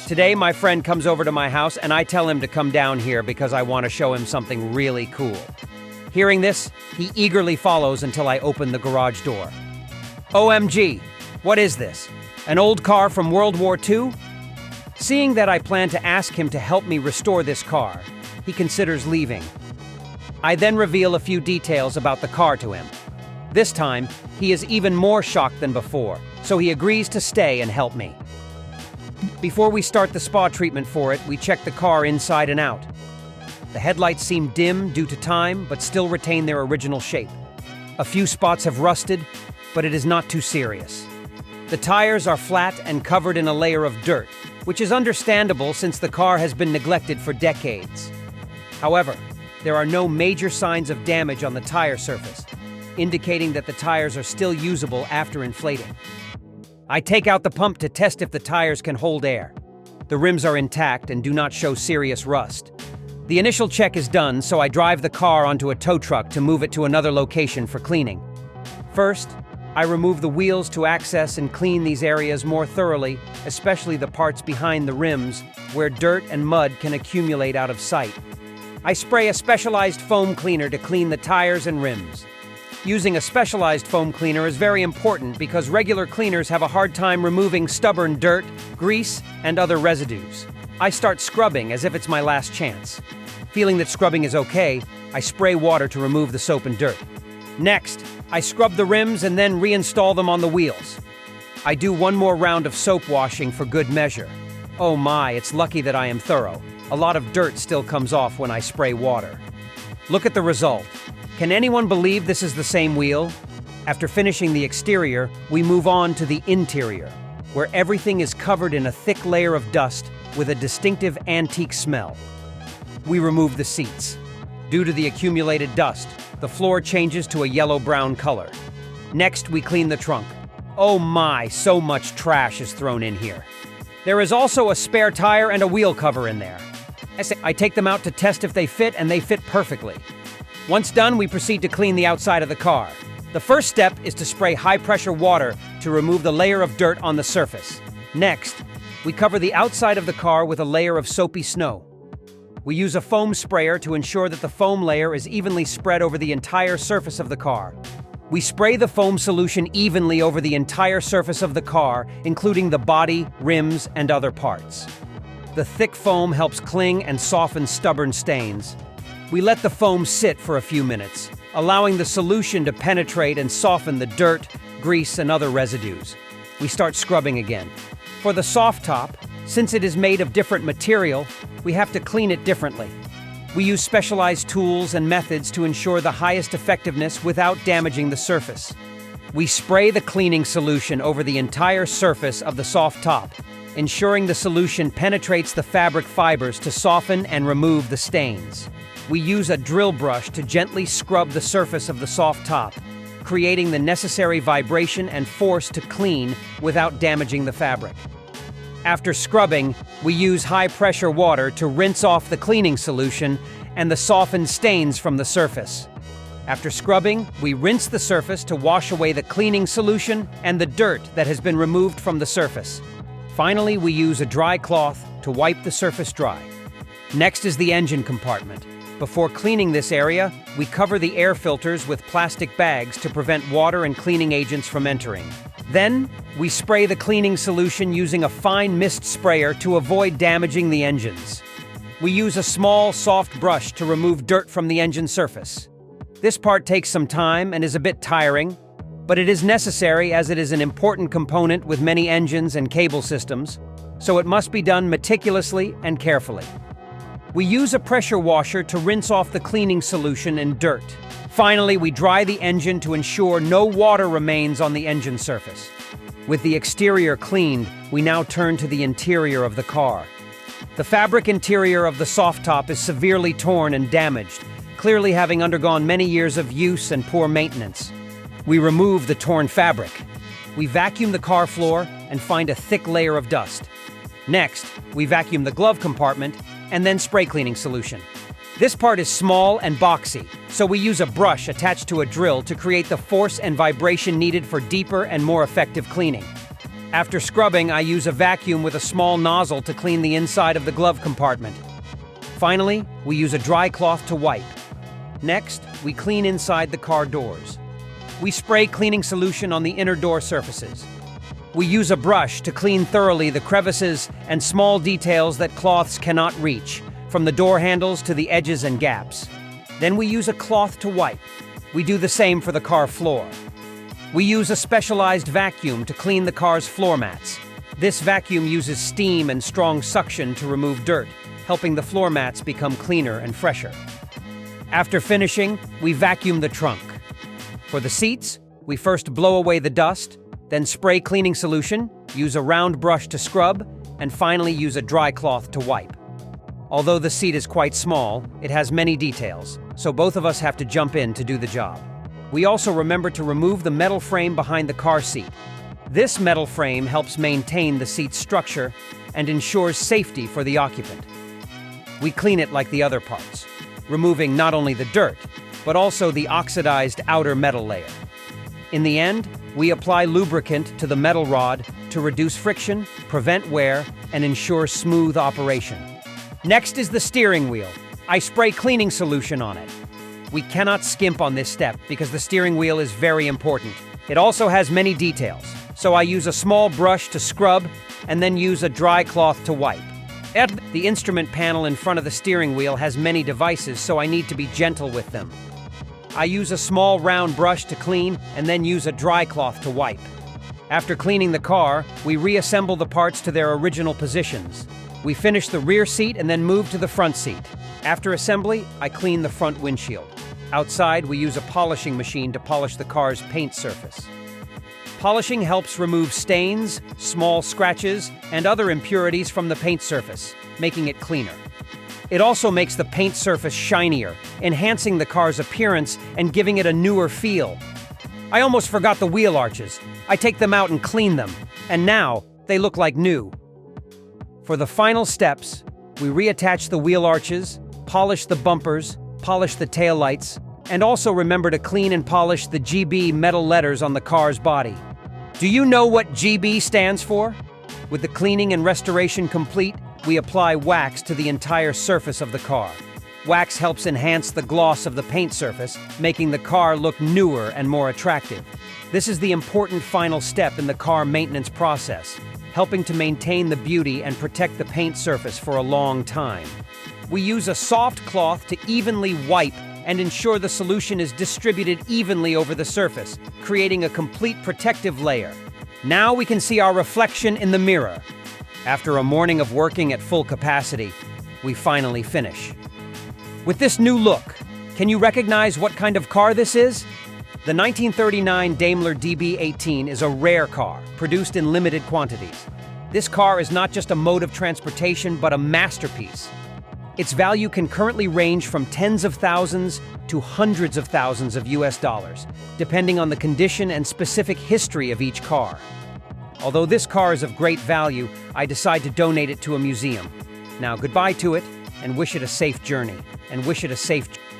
Today, my friend comes over to my house and I tell him to come down here because I want to show him something really cool. Hearing this, he eagerly follows until I open the garage door. OMG, what is this? An old car from World War II? Seeing that I plan to ask him to help me restore this car, he considers leaving. I then reveal a few details about the car to him. This time, he is even more shocked than before, so he agrees to stay and help me. Before we start the spa treatment for it, we check the car inside and out. The headlights seem dim due to time, but still retain their original shape. A few spots have rusted, but it is not too serious. The tires are flat and covered in a layer of dirt, which is understandable since the car has been neglected for decades. However, there are no major signs of damage on the tire surface, indicating that the tires are still usable after inflating. I take out the pump to test if the tires can hold air. The rims are intact and do not show serious rust. The initial check is done, so I drive the car onto a tow truck to move it to another location for cleaning. First, I remove the wheels to access and clean these areas more thoroughly, especially the parts behind the rims, where dirt and mud can accumulate out of sight. I spray a specialized foam cleaner to clean the tires and rims. Using a specialized foam cleaner is very important because regular cleaners have a hard time removing stubborn dirt, grease, and other residues. I start scrubbing as if it's my last chance. Feeling that scrubbing is okay, I spray water to remove the soap and dirt. Next, I scrub the rims and then reinstall them on the wheels. I do one more round of soap washing for good measure. Oh my, it's lucky that I am thorough. A lot of dirt still comes off when I spray water. Look at the result. Can anyone believe this is the same wheel? After finishing the exterior, we move on to the interior, where everything is covered in a thick layer of dust with a distinctive antique smell. We remove the seats. Due to the accumulated dust, the floor changes to a yellow-brown color. Next, we clean the trunk. Oh my, so much trash is thrown in here. There is also a spare tire and a wheel cover in there. I take them out to test if they fit, and they fit perfectly. Once done, we proceed to clean the outside of the car. The first step is to spray high-pressure water to remove the layer of dirt on the surface. Next, we cover the outside of the car with a layer of soapy snow. We use a foam sprayer to ensure that the foam layer is evenly spread over the entire surface of the car. We spray the foam solution evenly over the entire surface of the car, including the body, rims, and other parts. The thick foam helps cling and soften stubborn stains. We let the foam sit for a few minutes, allowing the solution to penetrate and soften the dirt, grease, and other residues. We start scrubbing again. For the soft top, since it is made of different material, we have to clean it differently. We use specialized tools and methods to ensure the highest effectiveness without damaging the surface. We spray the cleaning solution over the entire surface of the soft top, ensuring the solution penetrates the fabric fibers to soften and remove the stains. We use a drill brush to gently scrub the surface of the soft top, creating the necessary vibration and force to clean without damaging the fabric. After scrubbing, we use high-pressure water to rinse off the cleaning solution and the softened stains from the surface. After scrubbing, we rinse the surface to wash away the cleaning solution and the dirt that has been removed from the surface. Finally, we use a dry cloth to wipe the surface dry. Next is the engine compartment. Before cleaning this area, we cover the air filters with plastic bags to prevent water and cleaning agents from entering. Then, we spray the cleaning solution using a fine mist sprayer to avoid damaging the engines. We use a small, soft brush to remove dirt from the engine surface. This part takes some time and is a bit tiring, but it is necessary as it is an important component with many engines and cable systems, so it must be done meticulously and carefully. We use a pressure washer to rinse off the cleaning solution and dirt. Finally, we dry the engine to ensure no water remains on the engine surface. With the exterior cleaned, we now turn to the interior of the car. The fabric interior of the soft top is severely torn and damaged, clearly having undergone many years of use and poor maintenance. We remove the torn fabric. We vacuum the car floor and find a thick layer of dust. Next, we vacuum the glove compartment and then spray cleaning solution. This part is small and boxy, so we use a brush attached to a drill to create the force and vibration needed for deeper and more effective cleaning. After scrubbing, I use a vacuum with a small nozzle to clean the inside of the glove compartment. Finally, we use a dry cloth to wipe. Next, we clean inside the car doors. We spray cleaning solution on the inner door surfaces. We use a brush to clean thoroughly the crevices and small details that cloths cannot reach, from the door handles to the edges and gaps. Then we use a cloth to wipe. We do the same for the car floor. We use a specialized vacuum to clean the car's floor mats. This vacuum uses steam and strong suction to remove dirt, helping the floor mats become cleaner and fresher. After finishing, we vacuum the trunk. For the seats, we first blow away the dust, then spray cleaning solution, use a round brush to scrub, and finally use a dry cloth to wipe. Although the seat is quite small, it has many details, so both of us have to jump in to do the job. We also remember to remove the metal frame behind the car seat. This metal frame helps maintain the seat's structure and ensures safety for the occupant. We clean it like the other parts, removing not only the dirt, but also the oxidized outer metal layer. In the end, we apply lubricant to the metal rod to reduce friction, prevent wear, and ensure smooth operation. Next is the steering wheel. I spray cleaning solution on it. We cannot skimp on this step because the steering wheel is very important. It also has many details, so I use a small brush to scrub and then use a dry cloth to wipe. The instrument panel in front of the steering wheel has many devices, so I need to be gentle with them. I use a small round brush to clean and then use a dry cloth to wipe. After cleaning the car, we reassemble the parts to their original positions. We finish the rear seat and then move to the front seat. After assembly, I clean the front windshield. Outside, we use a polishing machine to polish the car's paint surface. Polishing helps remove stains, small scratches, and other impurities from the paint surface, making it cleaner. It also makes the paint surface shinier, enhancing the car's appearance and giving it a newer feel. I almost forgot the wheel arches. I take them out and clean them, and now they look like new. For the final steps, we reattach the wheel arches, polish the bumpers, polish the taillights, and also remember to clean and polish the GB metal letters on the car's body. Do you know what GB stands for? With the cleaning and restoration complete, we apply wax to the entire surface of the car. Wax helps enhance the gloss of the paint surface, making the car look newer and more attractive. This is the important final step in the car maintenance process, helping to maintain the beauty and protect the paint surface for a long time. We use a soft cloth to evenly wipe and ensure the solution is distributed evenly over the surface, creating a complete protective layer. Now we can see our reflection in the mirror. After a morning of working at full capacity, we finally finish. With this new look, can you recognize what kind of car this is? The 1939 Daimler DB18 is a rare car, produced in limited quantities. This car is not just a mode of transportation, but a masterpiece. Its value can currently range from tens of thousands to hundreds of thousands of US dollars, depending on the condition and specific history of each car. Although this car is of great value, I decide to donate it to a museum. Now, goodbye to it, and wish it a safe journey, and wish it a safe